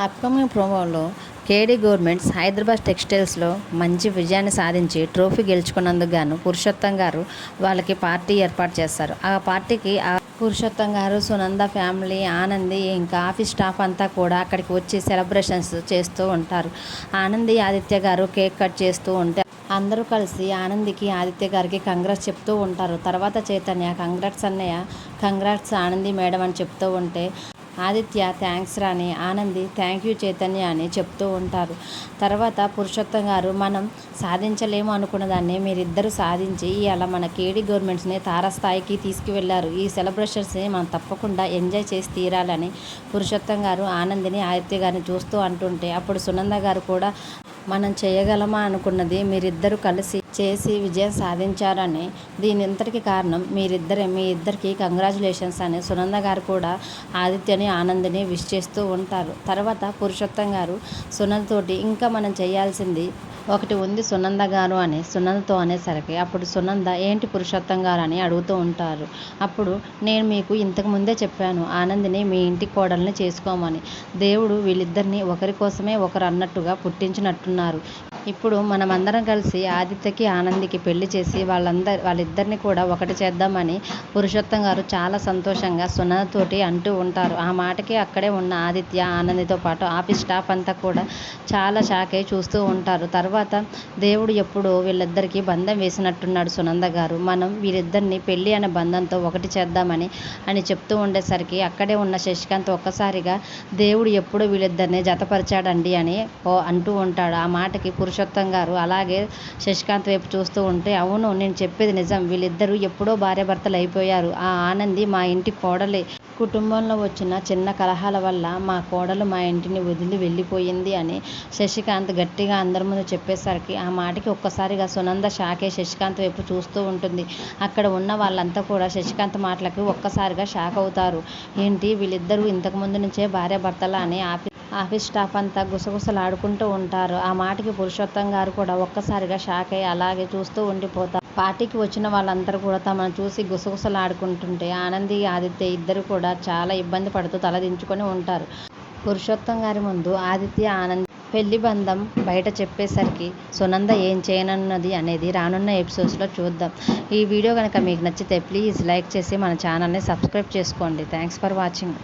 Upcoming ప్రోమోలో కేడీ governments Hyderabad టెక్స్టైల్స్లో మంచి విజయాన్ని సాధించి ట్రోఫీ గెలుచుకున్నందుకు గాను పురుషోత్తం గారు వాళ్ళకి పార్టీ ఏర్పాటు చేస్తారు. ఆ పార్టీకి పురుషోత్తం గారు, సునంద ఫ్యామిలీ, ఆనంది ఇంకా ఆఫీస్ స్టాఫ్ అంతా కూడా అక్కడికి వచ్చి సెలబ్రేషన్స్ చేస్తూ ఉంటారు. ఆనంది ఆదిత్య గారు కేక్ కట్ చేస్తూ ఉంటే అందరూ కలిసి ఆనందికి ఆదిత్య గారికి కంగ్రాట్స్ చెప్తూ ఉంటారు. తర్వాత చైతన్య కంగ్రాట్స్ అన్నయ్య, కంగ్రాట్స్ ఆనంది మేడం అని చెప్తూ ఉంటే ఆదిత్య థ్యాంక్స్ రాని, ఆనంది థ్యాంక్ యూ చైతన్య అని చెప్తూ ఉంటారు. తర్వాత పురుషోత్తం గారు మనం సాధించలేము అనుకున్న దాన్ని మీరిద్దరూ సాధించి అలా మన కేడీ గవర్నమెంట్స్ని తారస్థాయికి తీసుకువెళ్ళారు. ఈ సెలబ్రేషన్స్ని మనం తప్పకుండా ఎంజాయ్ చేసి తీరాలని పురుషోత్తం గారు ఆనందిని ఆదిత్య గారిని చూస్తూ అంటుంటే అప్పుడు సునంద గారు కూడా మనం చేయగలమా అనుకున్నది మీరిద్దరూ కలిసి చేసి విజయం సాధించారని, దీని ఇంతటికి కారణం మీ ఇద్దరికి కంగ్రాచులేషన్స్ అని సునంద గారు కూడా ఆదిత్యని ఆనందిని విష్ చేస్తూ ఉంటారు. తర్వాత పురుషోత్తం గారు సునందతోటి ఇంకా మనం చేయాల్సింది ఒకటి ఉంది సునంద గారు అని సునందతో అనేసరికి అప్పుడు సునంద ఏంటి పురుషోత్తం గారు అని అడుగుతూ ఉంటారు. అప్పుడు నేను మీకు ఇంతకు ముందే చెప్పాను ఆనందిని మీ ఇంటి కోడల్ని చేసుకోమని. దేవుడు వీళ్ళిద్దరిని ఒకరి కోసమే ఒకరు అన్నట్టుగా పుట్టించినట్టున్నారు. ఇప్పుడు మనమందరం కలిసి ఆదిత్యకి ఆనందికి పెళ్లి చేసి వాళ్ళిద్దరిని కూడా ఒకటి చేద్దామని పురుషోత్తం గారు చాలా సంతోషంగా సునందతోటి అంటూ ఉంటారు. ఆ మాటకి అక్కడే ఉన్న ఆదిత్య, ఆనందితో పాటు ఆఫీస్ స్టాఫ్ అంతా కూడా చాలా షాక్ అయి చూస్తూ ఉంటారు. తర్వాత దేవుడు ఎప్పుడో వీళ్ళిద్దరికీ బంధం వేసినట్టున్నాడు సునంద గారు. మనం వీరిద్దరిని పెళ్లి అనే బంధంతో ఒకటి చేద్దామని అని చెప్తూ ఉండేసరికి అక్కడే ఉన్న శశికాంత్ ఒక్కసారిగా దేవుడు ఎప్పుడో వీళ్ళిద్దరిని జతపరిచాడండి అని అంటూ ఉంటాడు. ఆ మాటకి పురుషోత్తం గారు అలాగే శశికాంత్ వైపు చూస్తూ ఉంటే అవును నేను చెప్పేది నిజం, వీళ్ళిద్దరూ ఎప్పుడో భార్యాభర్తలు అయిపోయారు. ఆ ఆనంది మా ఇంటి కోడలే. కుటుంబంలో వచ్చిన చిన్న కలహాల వల్ల మా కోడలు మా ఇంటిని వదిలి వెళ్ళిపోయింది అని శశికాంత్ గట్టిగా అందరి ముందు చెప్పేసరికి ఆ మాటకి ఒక్కసారిగా సునంద షాకే శశికాంత్ వైపు చూస్తూ ఉంటుంది. అక్కడ ఉన్న వాళ్ళంతా కూడా శశికాంత్ మాటలకి ఒక్కసారిగా షాక్ అవుతారు. ఏంటి వీళ్ళిద్దరూ ఇంతకుముందు నుంచే భార్యాభర్తలా అని ఆఫీస్ స్టాఫ్ అంతా గుసగుసలాడుకుంటూ ఉంటారు. ఆ మాటకి పురుషోత్తం గారు కూడా ఒక్కసారిగా షాక్ అయ్యి అలాగే చూస్తూ ఉండిపోతారు. పార్టీకి వచ్చిన వాళ్ళందరూ కూడా తమను చూసి గుసగుసలాడుకుంటుంటే ఆనంది, ఆదిత్య ఇద్దరు కూడా చాలా ఇబ్బంది పడుతూ తలదించుకొని ఉంటారు. పురుషోత్తం గారి ముందు ఆదిత్య, ఆనంది పెళ్లి బంధం బయట చెప్పేసరికి సునంద ఏం చేయనున్నది అనేది రానున్న ఎపిసోడ్స్లో చూద్దాం. ఈ వీడియో కనుక మీకు నచ్చితే ప్లీజ్ లైక్ చేసి మన ఛానల్ని సబ్స్క్రైబ్ చేసుకోండి. Thanks for watching.